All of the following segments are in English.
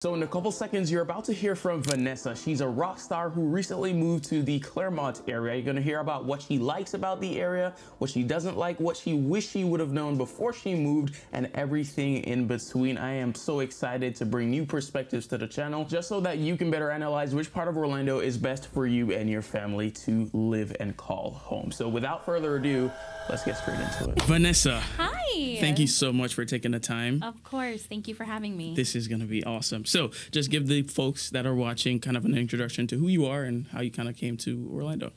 So in a couple seconds, you're about to hear from Vanessa. She's a rock star who recently moved to the Clermont area. You're gonna hear about what she likes about the area, what she doesn't like, what she wished she would have known before she moved, and everything in between. I am so excited to bring new perspectives to the channel, just so that you can better analyze which part of Orlando is best for you and your family to live and call home. So without further ado, let's get straight into it. Vanessa. Hi. Thank you so much for taking the time. Of course. Thank you for having me. This is going to be awesome. So just give the folks that are watching kind of an introduction to who you are and how you kind of came to Orlando.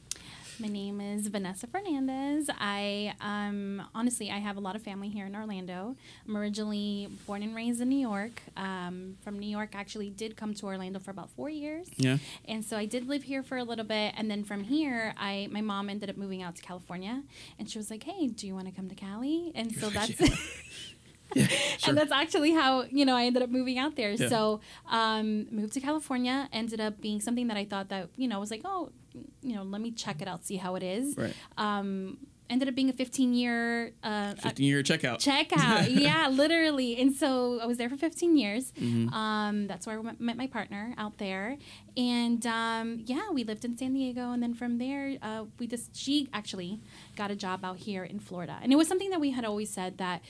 My name is Vanessa Fernandez. Honestly, I have a lot of family here in Orlando. I'm originally born and raised in New York. From New York, I actually did come to Orlando for about 4 years. Yeah. And so I did live here for a little bit. And then from here, my mom ended up moving out to California. And she was like, hey, do you want to come to Cali? And so that's... Yeah. Yeah, sure. And that's actually how, I ended up moving out there. Yeah. So moved to California, ended up being something that I thought that, was like, let me check it out, see how it is. Right. Ended up being a 15-year... 15-year checkout. Checkout, yeah, literally. And so I was there for 15 years. Mm-hmm. That's where I met my partner out there. And, we lived in San Diego. And then from there, she actually got a job out here in Florida. And it was something that we had always said that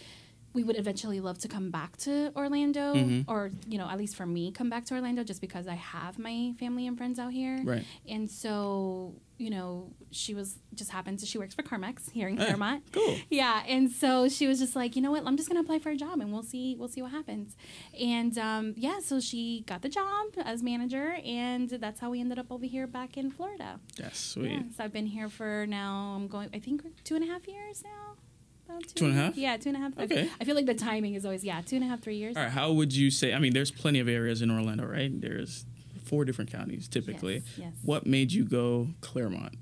we would eventually love to come back to Orlando, or, at least for me, come back to Orlando just because I have my family and friends out here. Right. And so, she works for Carmex here in Clermont. Cool. Yeah. And so she was just like, you know what, I'm just going to apply for a job and we'll see what happens. And, so she got the job as manager, and that's how we ended up over here back in Florida. That's sweet. Yeah, so I've been here for now, I think 2.5 years now. 2.5? Yeah, 2.5. Okay. I feel like the timing is always, 2.5, 3 years. All right. How would you say, there's plenty of areas in Orlando, right? There's 4 different counties typically. Yes. What made you go Clermont?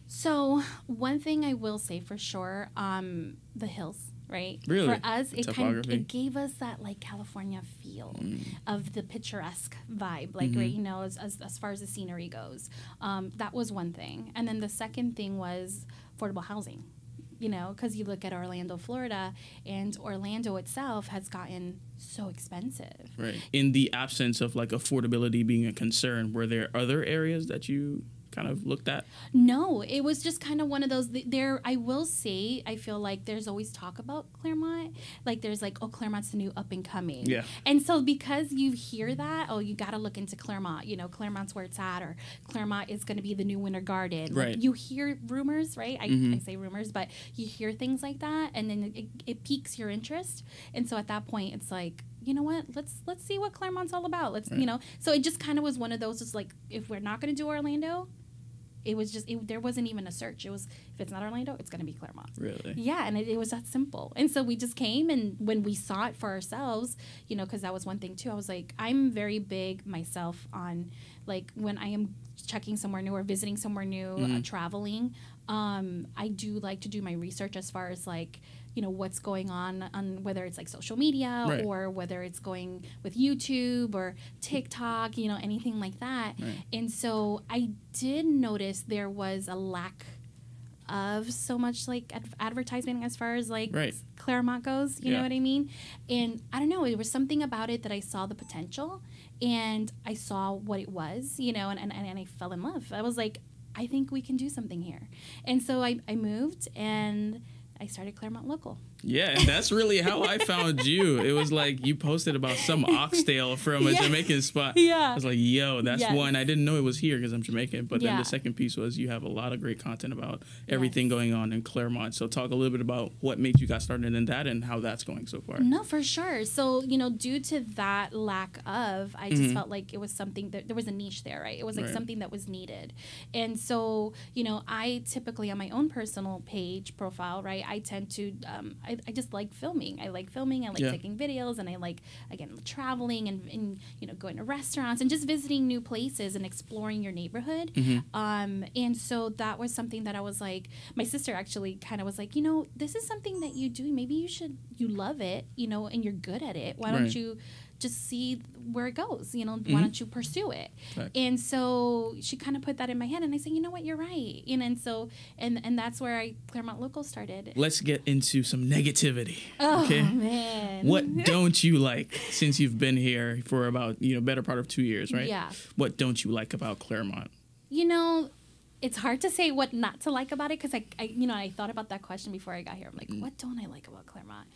So one thing I will say for sure, the hills, right? Really? For us, it gave us that like California feel of the picturesque vibe, like, right, as far as the scenery goes. That was one thing. And then the second thing was affordable housing. Because you look at Orlando, Florida, and Orlando itself has gotten so expensive. Right. In the absence of like affordability being a concern, were there other areas that you kind of looked at? No, it was just kind of one of those. I will say, I feel like there's always talk about Clermont. Like there's like, oh, Clermont's the new up and coming. Yeah. And so because you hear that, oh, you got to look into Clermont. Clermont's where it's at, or Clermont is going to be the new Winter Garden. Right. Like, you hear rumors, right? I say rumors, but you hear things like that, and then it piques your interest. And so at that point, it's like, you know what? Let's see what Clermont's all about. So it just kind of was one of those. It's like, if we're not going to do Orlando, it was just, there wasn't even a search. It was, if it's not Orlando, it's going to be Clermont. Really? Yeah, and it was that simple. And so we just came, and when we saw it for ourselves, because that was one thing too. I was like, I'm very big myself on, like, when I am checking somewhere new or visiting somewhere new, traveling, I do like to do my research as far as like, what's going on whether it's like social media or whether it's going with YouTube or TikTok, anything like that. Right. And so I did notice there was a lack of so much like advertising as far as like Clermont goes, you know what I mean? And I don't know, it was something about it that I saw the potential, and I saw what it was, and I fell in love. I was like, I think we can do something here. And so I moved, and I started Clermont Local. Yeah, and that's really how I found you. It was like you posted about some oxtail from a Jamaican spot. Yeah. I was like, yo, that's one. I didn't know it was here because I'm Jamaican. But then the second piece was you have a lot of great content about everything going on in Clermont. So talk a little bit about what made you got started in that and how that's going so far. No, for sure. So, due to that lack of, I just felt like it was something that there was a niche there, right? It was like something that was needed. And so, I typically on my own personal page profile, right, I tend to, I just like filming. I like filming. I like taking videos, and I like, again, traveling and going to restaurants and just visiting new places and exploring your neighborhood. And so that was something that I was like, my sister actually kind of was like, this is something that you do. Maybe you love it, and you're good at it. Why don't you just see where it goes. You know, why don't you pursue it? Right. And so she kind of put that in my head, and I said, you know what, you're right. You know, and so and that's where Clermont Local started. Let's get into some negativity. Oh, okay? man. What don't you like since you've been here for about, better part of 2 years, right? Yeah. What don't you like about Clermont? You know, it's hard to say what not to like about it, because I thought about that question before I got here. I'm like, what don't I like about Clermont?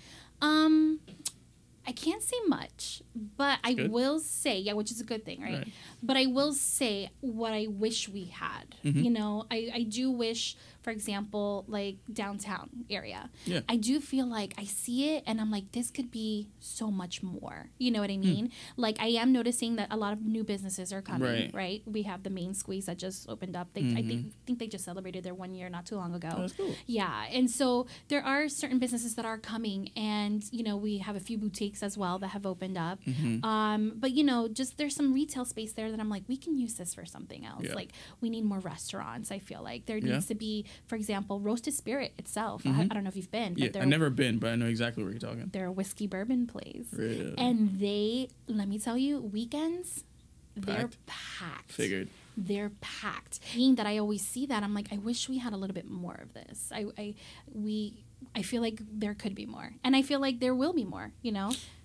I can't say much, but I will say, which is a good thing, right? But I will say what I wish we had. You know, I do wish, for example, like downtown area. Yeah. I do feel like I see it and I'm like, this could be so much more. You know what I mean? Like, I am noticing that a lot of new businesses are coming, right? We have the Main Squeeze that just opened up. I think they just celebrated their 1 year not too long ago. Oh, that's cool. Yeah. And so there are certain businesses that are coming, and, we have a few boutiques as well that have opened up. But, just there's some retail space there that I'm like, we can use this for something else. Yeah. Like, we need more restaurants. I feel like there needs to be, for example, Roasted Spirit itself. I don't know if you've been. But I've never been, but I know exactly where you're talking. They're a whiskey bourbon place. Really? And let me tell you, weekends, they're packed. Figured. They're packed. Being that I always see that, I'm like, I wish we had a little bit more of this. I feel like there could be more. And I feel like there will be more,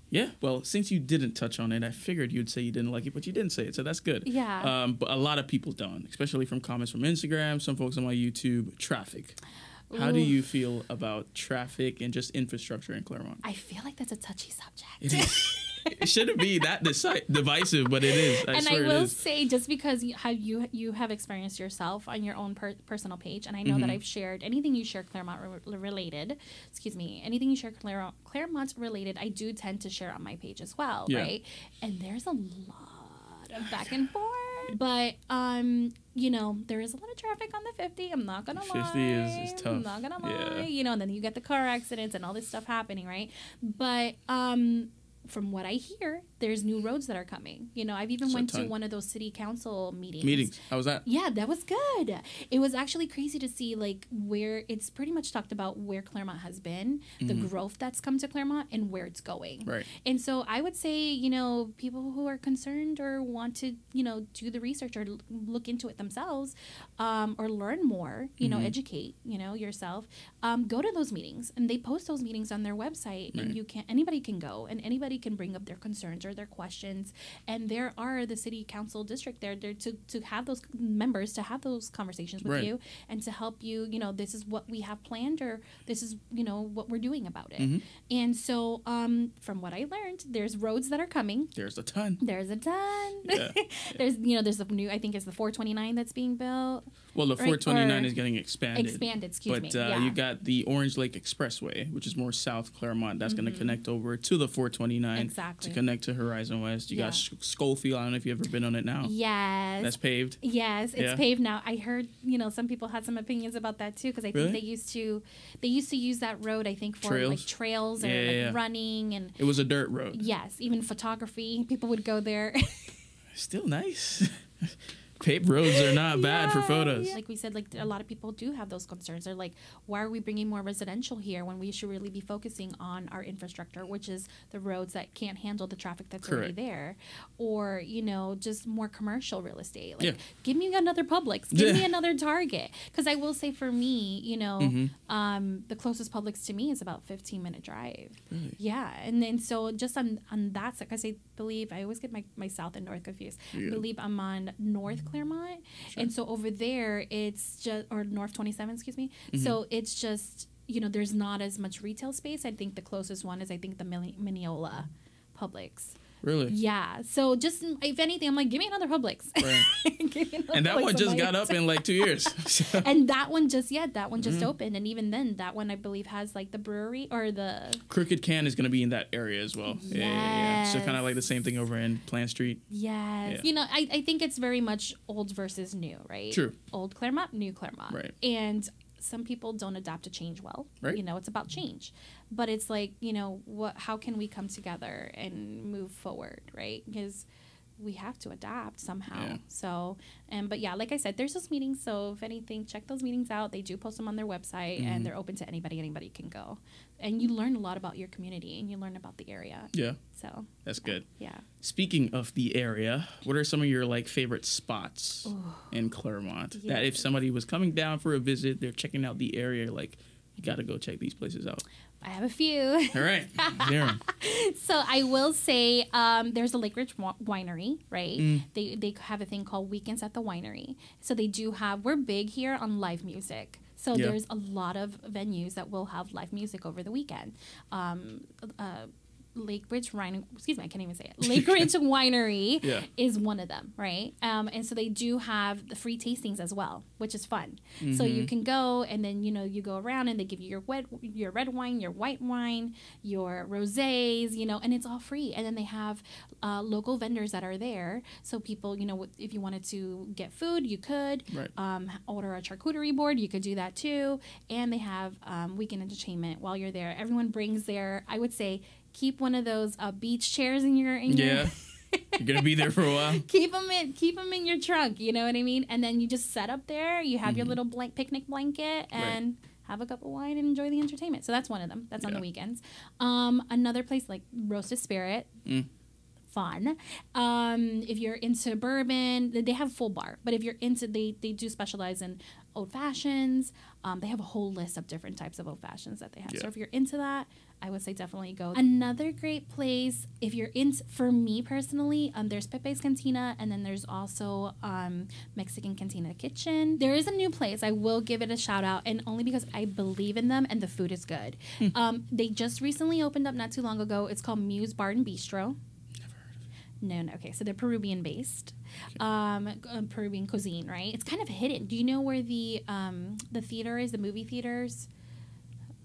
Yeah, well, since you didn't touch on it, I figured you'd say you didn't like it, but you didn't say it, so that's good. Yeah. But a lot of people don't, especially from comments from Instagram, some folks on my YouTube. Traffic. How do you feel about traffic and just infrastructure in Clermont? I feel like that's a touchy subject. It is. It shouldn't be that divisive, but it is. I will say, just because you have experienced yourself on your own personal page, and I know that I've shared anything you share Clermont related. Anything you share Clermont related, I do tend to share on my page as well, right? And there's a lot of back and forth. But there is a lot of traffic on the 50. I'm not gonna lie. 50 is tough. I'm not gonna lie. And then you get the car accidents and all this stuff happening, right? But from what I hear, there's new roads that are coming. I've even went to one of those city council meetings. How was that? Yeah, that was good. It was actually crazy to see, like, where it's pretty much talked about where Clermont has been, the growth that's come to Clermont, and where it's going. Right. And so I would say, people who are concerned or want to, do the research or look into it themselves, or learn more, educate, yourself, go to those meetings. And they post those meetings on their website, and anybody can go, and anybody can bring up their concerns or their questions, and there are the city council district there to have those members, to have those conversations with you, and to help you. This is what we have planned, or this is what we're doing about it. And so from what I learned, there's roads that are coming. There's a ton. Yeah. There's a new, I think it's the 429 that's being built. Well, the 429 is getting expanded. Excuse me. But you got the Orange Lake Expressway, which is more South Clermont. That's going to connect over to the 429 to connect to Horizon West. You got Schofield. I don't know if you've ever been on it now. Yes. That's paved. Yes, it's paved now. I heard, some people had some opinions about that too, because I think they used to use that road, I think, for trails or running, and it was a dirt road. Yes, even photography. People would go there. Still nice. Paved roads are not bad for photos. Like we said, like, a lot of people do have those concerns. They're like, why are we bringing more residential here when we should really be focusing on our infrastructure, which is the roads that can't handle the traffic that's already there, or just more commercial real estate. Like, give me another Publix, give me another Target. Because I will say, for me, the closest Publix to me is about 15-minute drive. Really? Yeah, and then so just on that, because I believe I always get my south and north confused. I believe I'm on North Clermont, and so over there it's just, or North 27, excuse me. So it's just, there's not as much retail space. I think the closest one is, I think, the Mineola Publix. Really? Yeah. So just, if anything, I'm like, give me another Publix. Right. And that one just got up in like 2 years. And that one just opened. And even then, that one, I believe, has like the brewery or the... Crooked Can is going to be in that area as well. Yes. Yeah. So kind of like the same thing over in Plant Street. Yes. Yeah. I think it's very much old versus new, right? True. Old Clermont, new Clermont. Right. And some people don't adapt to change well. Right. It's about change. But it's like, how can we come together and move forward, right? Because we have to adapt somehow. Yeah. So, but yeah, like I said, there's those meetings. So if anything, check those meetings out. They do post them on their website, and they're open to anybody. Anybody can go, and you learn a lot about your community, and you learn about the area. Yeah. So That's good. Yeah. Speaking of the area, what are some of your like favorite spots in Clermont that if somebody was coming down for a visit, they're checking out the area, like you got to go check these places out? I have a few. All right. Darren. So I will say there's a Lake Ridge Winery, right? They have a thing called Weekends at the Winery. So they do have, we're big here on live music. So there's a lot of venues that will have live music over the weekend. Lake Ridge Winery, excuse me, I can't even say it. Lake Ridge Winery is one of them, right? And so they do have the free tastings as well, which is fun. So you can go, and then you go around, and they give you your red wine, your white wine, your rosés, and it's all free. And then they have local vendors that are there, so people, if you wanted to get food, you could. Right. Order a charcuterie board, you could do that too. And they have weekend entertainment while you're there. Everyone brings their, I would say, keep one of those beach chairs in your You're gonna be there for a while. keep them in your trunk. You know what I mean? And then you just set up there. You have your little picnic blanket and have a cup of wine and enjoy the entertainment. So that's one of them. That's on the weekends. Another place like Roasted Spirit. Fun. If you're into bourbon, they have full bar. But if you're into, they do specialize in old fashions. They have a whole list of different types of old fashions that they have. So if you're into that, I would say definitely go. Another great place, if you're into, for me personally, there's Pepe's Cantina, and then there's also Mexican Cantina Kitchen. There is a new place. I will give it a shout out, and only because I believe in them and the food is good. They just recently opened up not too long ago. It's called Muse Bar and Bistro. No. Okay, so they're Peruvian based, Peruvian cuisine, right? It's kind of hidden. Do you know where the theater is? The movie theaters?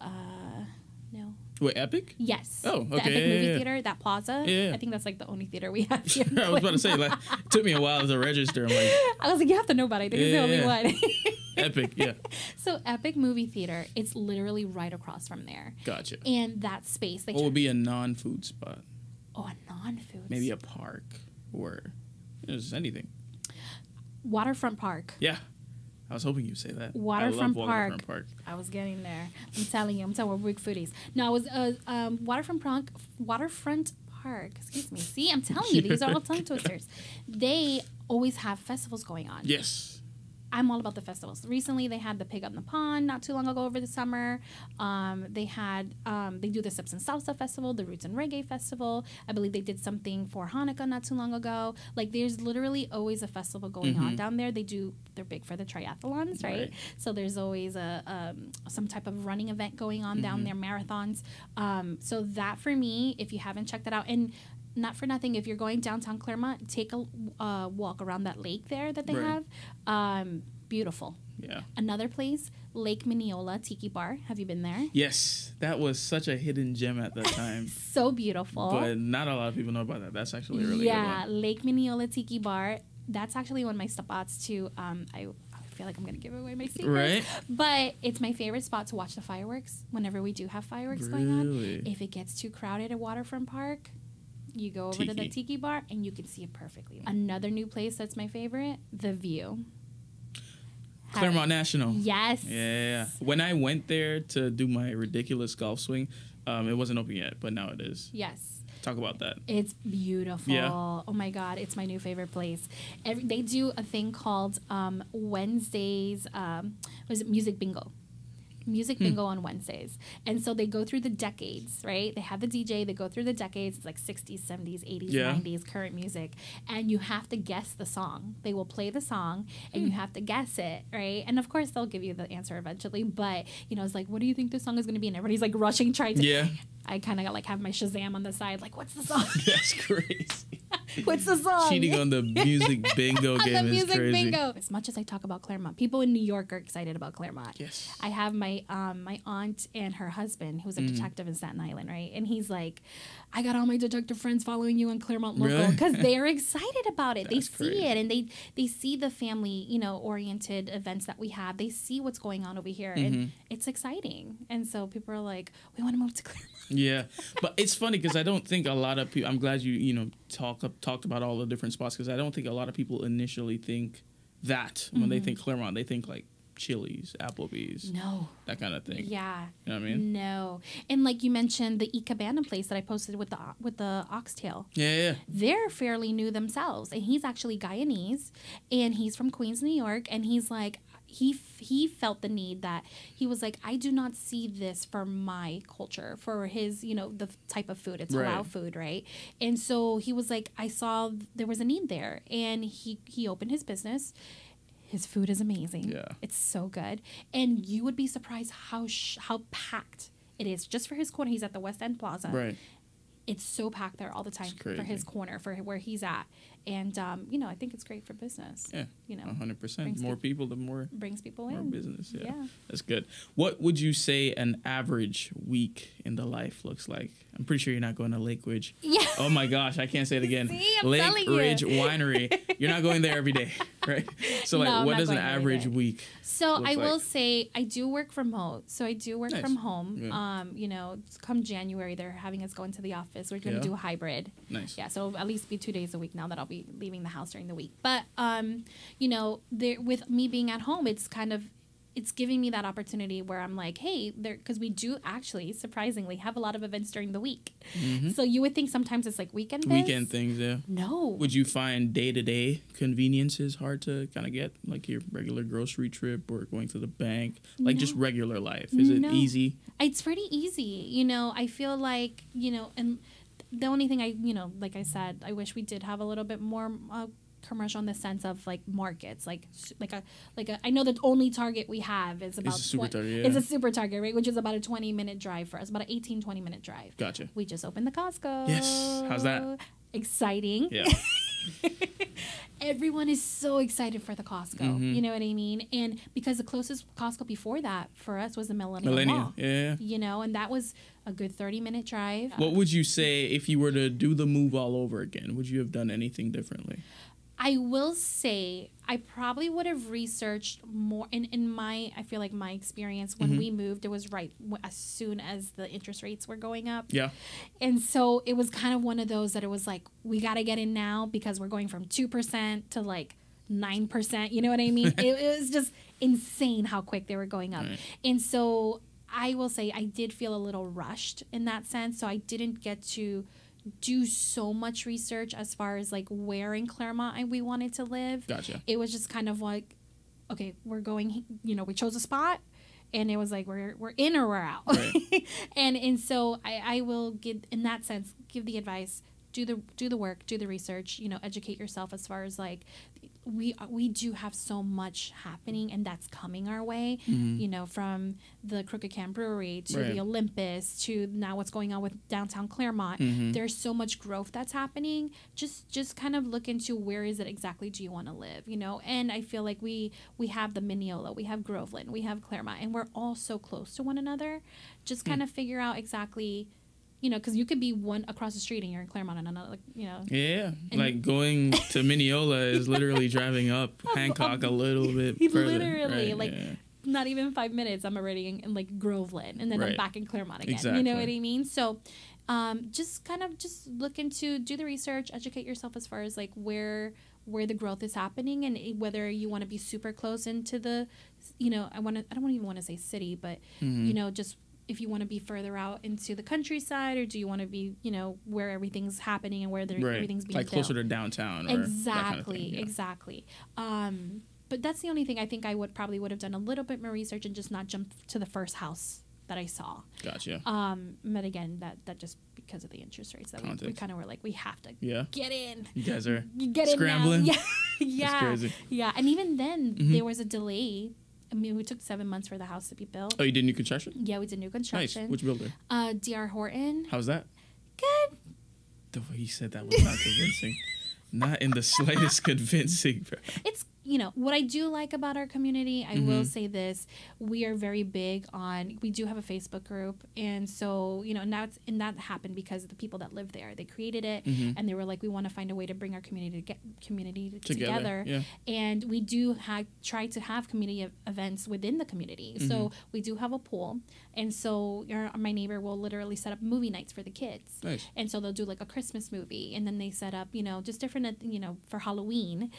No. Wait, Epic? Yes. Oh, okay. The Epic movie theater, that plaza. Yeah. I think that's like the only theater we have here. I was about to say, like, it took me a while to register. I'm like, I was like, you have to know about it. I think it's the only one. Epic, yeah. So Epic movie theater, it's literally right across from there. Gotcha. And that space, what would be a non-food spot? Oh, a non-food. Maybe a park or just anything. Waterfront Park. Yeah. I was hoping you'd say that. Waterfront Park. Waterfront Park. I was getting there. I'm telling you, we're big foodies. No, I was Waterfront Park. Excuse me. See, I'm telling you, these are all tongue twisters. They always have festivals going on. Yes. I'm all about the festivals. Recently, they had the Pig on the Pond not too long ago over the summer. They do the Sips and Salsa Festival, the Roots and Reggae Festival. I believe they did something for Hanukkah not too long ago. Like, there's literally always a festival going on down there. They're big for the triathlons, right? So there's always some type of running event going on down there, marathons. So that, for me, if you haven't checked it out, and not for nothing, if you're going downtown Clermont, take a walk around that lake there that they have. Beautiful. Yeah. Another place, Lake Mineola Tiki Bar. Have you been there? Yes. That was such a hidden gem at that time. So beautiful. But not a lot of people know about that. That's actually a really good Yeah, one. Lake Mineola Tiki Bar. That's actually one of my spots too. I feel like I'm going to give away my secret. Right. But it's my favorite spot to watch the fireworks whenever we do have fireworks going on. If it gets too crowded at Waterfront Park, you go over to the Tiki Bar and you can see it perfectly. Another new place that's my favorite, The View. Clermont National. Yes. Yeah. When I went there to do my ridiculous golf swing, it wasn't open yet, but now it is. Yes. Talk about that. It's beautiful. Yeah. Oh my God, it's my new favorite place. They do a thing called Wednesdays. Was it Music Bingo? Music bingo on Wednesdays. And so they go through the decades, right? They have the DJ, they go through the decades. It's like 60s, 70s, 80s, 90s, current music. And you have to guess the song. They will play the song and you have to guess it, right? And of course, they'll give you the answer eventually. But, it's like, what do you think this song is going to be? And everybody's like rushing, trying to. Yeah. I kind of like have my Shazam on the side, like, what's the song? That's crazy. What's the song? Cheating on the music bingo game is crazy. Bingo. As much as I talk about Clermont, people in New York are excited about Clermont. Yes. I have my aunt and her husband, who's a detective in Staten Island, right? And he's like, I got all my detective friends following you on Clermont Local because they're excited about it. They see it, and they see the family, oriented events that we have. They see what's going on over here, and it's exciting. And so people are like, we want to move to Clermont. Yeah, but it's funny because I don't think a lot of people. I'm glad you talked about all the different spots, because I don't think a lot of people initially think that when they think Clermont, they think like Chili's, Applebee's, that kind of thing. Yeah, you know what I mean? No, and like you mentioned, the Cabana place that I posted with the oxtail. Yeah. They're fairly new themselves, and he's actually Guyanese, and he's from Queens, New York, and he's like. He felt the need that he was like, I do not see this for my culture, for his, the type of food. It's halal food, right? And so he was like, I saw there was a need there, and he opened his business. His food is amazing. Yeah. It's so good. And you would be surprised how packed it is just for his corner. He's at the West End Plaza. Right. It's so packed there all the time for his corner, for where he's at. And, I think it's great for business. Yeah, 100%. More people, the more... Brings people more in. Business, yeah. That's good. What would you say an average week in the life looks like? I'm pretty sure you're not going to Lake Ridge. Yeah. Oh, my gosh, I can't say it again. See, I'm Lake telling Ridge you. Winery. You're not going there every day, right? So, like, No, what does an average week So, I will like? say I do work from home. So, I do work Nice. from home. Yeah. Come January, they're having us go into the office. We're going to do a hybrid. Nice. Yeah, so at least be 2 days a week now that I'll be leaving the house during the week. But, with me being at home, it's giving me that opportunity where I'm like, hey, because we do actually, surprisingly, have a lot of events during the week. So you would think sometimes it's like weekend things, yeah. No. Would you find day-to-day conveniences hard to kind of get, like your regular grocery trip or going to the bank, like just regular life? Is it easy? It's pretty easy. I feel like, and the only thing like I said, I wish we did have a little bit more commercial in the sense of like markets, like I know the only Target we have is about It's a super Target, It's a super Target, right? Which is about a 20-minute drive for us, about an 20-minute drive. Gotcha. We just opened the Costco. Yes. How's that? Exciting. Yeah. Everyone is so excited for the Costco. You know what I mean? And because the closest Costco before that for us was the Millennium Mall. Yeah. And that was a good 30-minute drive. What would you say if you were to do the move all over again? Would you have done anything differently? I will say I probably would have researched more I feel like my experience when we moved, it was as soon as the interest rates were going up. Yeah. And so it was kind of one of those that it was like, we got to get in now because we're going from 2% to like 9%. You know what I mean? it was just insane how quick they were going up. Right. And so I will say I did feel a little rushed in that sense. So I didn't get to do so much research as far as like where in Clermont we wanted to live. Gotcha. It was just kind of like, okay, we're going, we chose a spot and it was like, we're in or we're out. Right. and so I will give, in that sense, give the advice, do the work, do the research, educate yourself as far as like, we do have so much happening and that's coming our way, from the Crooked Can Brewery to the Olympus to now what's going on with downtown Clermont. There's so much growth that's happening. Just kind of look into where is it exactly do you want to live, and I feel like we have the Mineola, we have Groveland, we have Clermont, and we're all so close to one another. Just kind of figure out exactly, because you could be one across the street and you're in Clermont and another, Yeah, like going to Mineola is literally driving up Hancock a little bit further. Literally, right? Not even 5 minutes, I'm already in like Groveland, and then I'm back in Clermont again. Exactly. You know what I mean? So just look into, do the research, educate yourself as far as like where the growth is happening and whether you want to be super close into the, I don't even want to say city, but, just if you want to be further out into the countryside, or do you want to be, where everything's happening and where everything's being like built. Closer to downtown. Or exactly, that kind of thing, exactly. But that's the only thing I think I would have done a little bit more research and just not jump to the first house that I saw. Gotcha. But again, that just because of the interest rates that we kind of were like, we have to get in. You guys are scrambling. Yeah. Yeah. That's crazy. Yeah. And even then there was a delay. I mean, we took 7 months for the house to be built. Oh, you did new construction? Yeah, we did new construction. Nice. Which builder? D.R. Horton. How's that? Good. The way you said that was not convincing. Not in the slightest convincing, bro. It's, you know, what I do like about our community, I will say this, we are very big on, we do have a Facebook group. And so, you know, and that happened because of the people that live there. They created it and they were like, we want to find a way to bring our community together. Yeah. And we do try to have community events within the community. So we do have a pool. And so my neighbor will literally set up movie nights for the kids. Nice. And so they'll do like a Christmas movie. And then they set up, you know, just different, you know, for Halloween.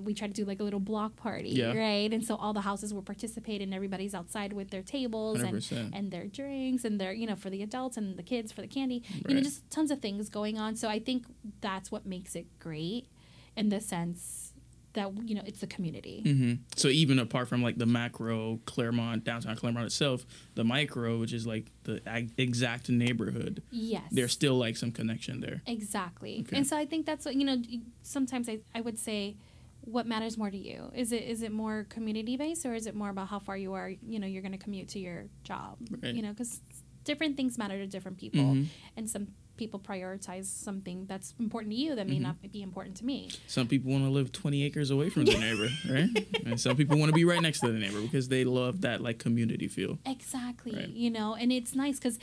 We try to do like a little block party, right? And so all the houses will participate and everybody's outside with their tables and their drinks and their, you know, for the adults and the kids for the candy. Right. You know, just tons of things going on. So I think that's what makes it great in the sense that, you know, it's the community. So even apart from like the macro Clermont, downtown Clermont itself, the micro, which is like the exact neighborhood, there's still like some connection there. Exactly. Okay. And so I think that's what, you know, sometimes I would say, what matters more to you? Is it more community based, or is it more about how far you are, you know, you're going to commute to your job, you know, because different things matter to different people. And some people prioritize something that's important to you that may not be important to me. Some people want to live 20 acres away from their neighbor, right? And some people want to be right next to the neighbor because they love that like community feel. Exactly. Right. You know, and it's nice because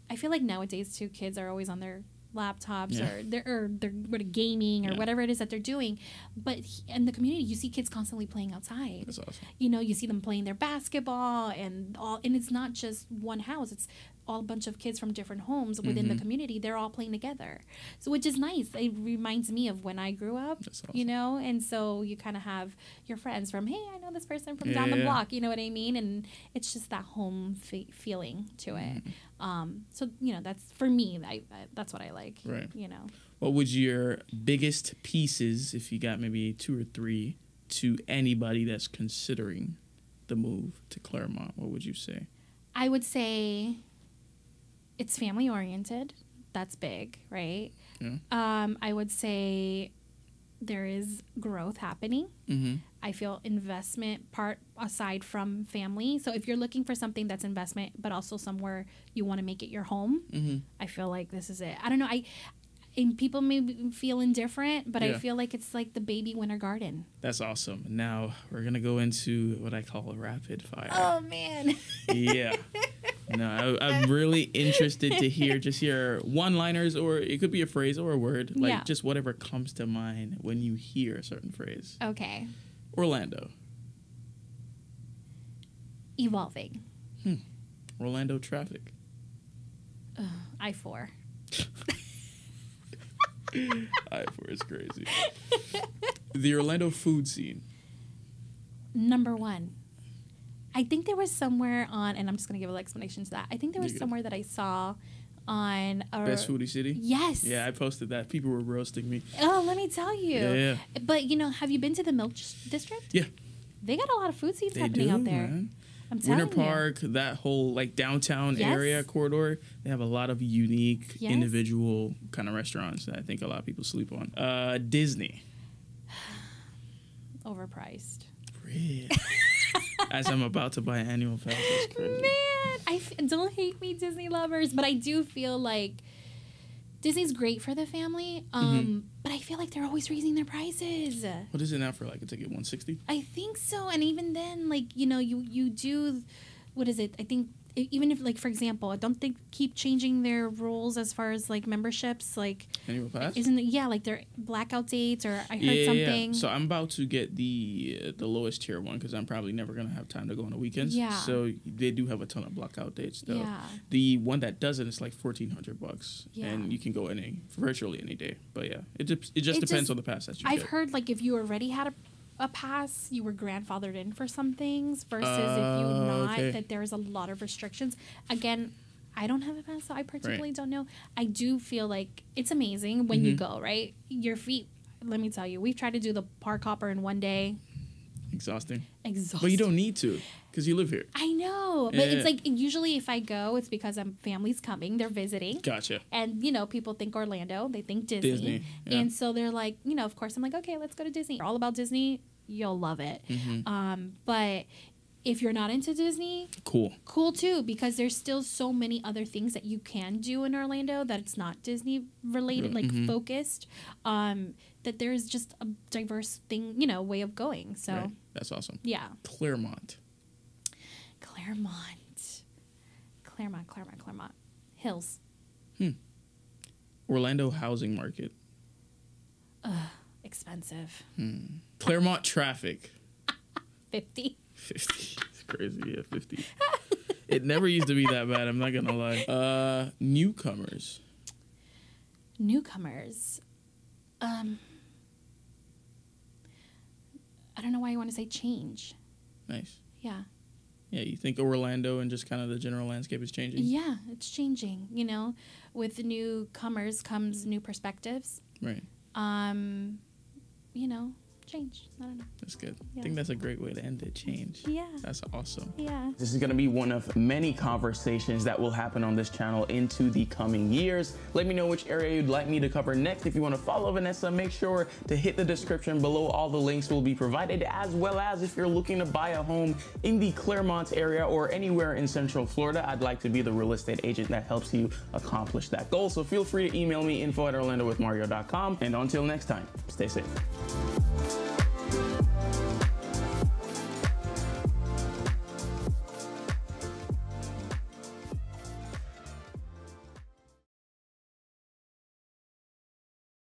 I feel like nowadays too, kids are always on their laptops or they're gaming or whatever it is that they're doing, but in the community you see kids constantly playing outside. That's awesome. You know, you see them playing their basketball and it's not just one house, it's all a bunch of kids from different homes within the community. They're all playing together, so which is nice. It reminds me of when I grew up. That's awesome. You know, and so you kind of have your friends from, hey, I know this person from down the block, you know what I mean, and it's just that home feeling to it. So, you know, that's for me, that's what I like. Right. You know, what would your biggest pieces, if you got maybe 2 or 3, to anybody that's considering the move to Clermont, what would you say? I would say it's family oriented. That's big, right? Yeah. I would say there is growth happening. I feel investment part aside from family. So if you're looking for something that's investment, but also somewhere you want to make it your home, I feel like this is it. I don't know. And people may feel indifferent, but I feel like it's like the baby winter garden. That's awesome. Now we're going to go into what I call a rapid fire. Oh, man. Yeah. No, I'm really interested to hear just your one-liners, or it could be a phrase or a word, like just whatever comes to mind when you hear a certain phrase. Okay. Orlando. Evolving. Orlando traffic. I-4. I-4 is crazy. The Orlando food scene. Number 1. I think there was somewhere on, and I'm just going to give an explanation to that. I think there was somewhere that I saw on... Best Foodie City? Yes. Yeah, I posted that. People were roasting me. Oh, let me tell you. Yeah. But, you know, have you been to the Milk District? Yeah. They got a lot of food scenes happening out there. Man. I'm telling you. Winter Park, that whole like downtown area corridor, they have a lot of unique individual kind of restaurants that I think a lot of people sleep on. Disney. Overpriced. Really? As I'm about to buy an annual pass. That's crazy. Man, don't hate me, Disney lovers, but I do feel like Disney's great for the family, but I feel like they're always raising their prices. What is it now for like a ticket, $160? I think so, and even then, like, you know, you do, what is it? I think even if, like, for example, I don't think keep changing their rules as far as like memberships, like annual pass. Isn't it? Yeah, like their blackout dates, or I heard something. Yeah. So I'm about to get the lowest tier one because I'm probably never gonna have time to go on the weekends. Yeah. So they do have a ton of blackout dates though. Yeah. The one that doesn't is like $1,400, and you can go virtually any day. But yeah, it just depends on the pass that you get. I've heard like if you already had a pass, you were grandfathered in for some things versus if you not, that there's a lot of restrictions. Again, I don't have a pass, so I particularly don't know. I do feel like it's amazing when you go, right? Your feet, let me tell you, we've tried to do the park hopper in one day. Exhausting. But you don't need to because you live here. I know. But it's like usually if I go, it's because family's coming. They're visiting. Gotcha. And, you know, people think Orlando. They think Disney. Yeah. And so they're like, you know, of course, I'm like, okay, let's go to Disney. All about Disney. You'll love it. But if you're not into Disney, cool too, because there's still so many other things that you can do in Orlando that it's not Disney related, like focused. that there is just a diverse thing, you know, way of going. So right. That's awesome. Yeah. Clermont. Clermont. Hills. Orlando housing market. Expensive. Clermont traffic. 50. 50. It's crazy. Yeah, 50. It never used to be that bad. I'm not going to lie. Newcomers. I don't know why you want to say change. Nice. Yeah. Yeah, you think Orlando and just kind of the general landscape is changing? Yeah, it's changing. You know, with newcomers comes new perspectives. Right. You know, change. I don't know. That's good. Yeah. I think that's a great way to end it. Change. Yeah. That's awesome. Yeah. This is going to be one of many conversations that will happen on this channel into the coming years. Let me know which area you'd like me to cover next. If you want to follow Vanessa, make sure to hit the description below. All the links will be provided, as well as if you're looking to buy a home in the Clermont area or anywhere in Central Florida, I'd like to be the real estate agent that helps you accomplish that goal. So feel free to email me, info@orlandowithmario.com. And until next time, stay safe.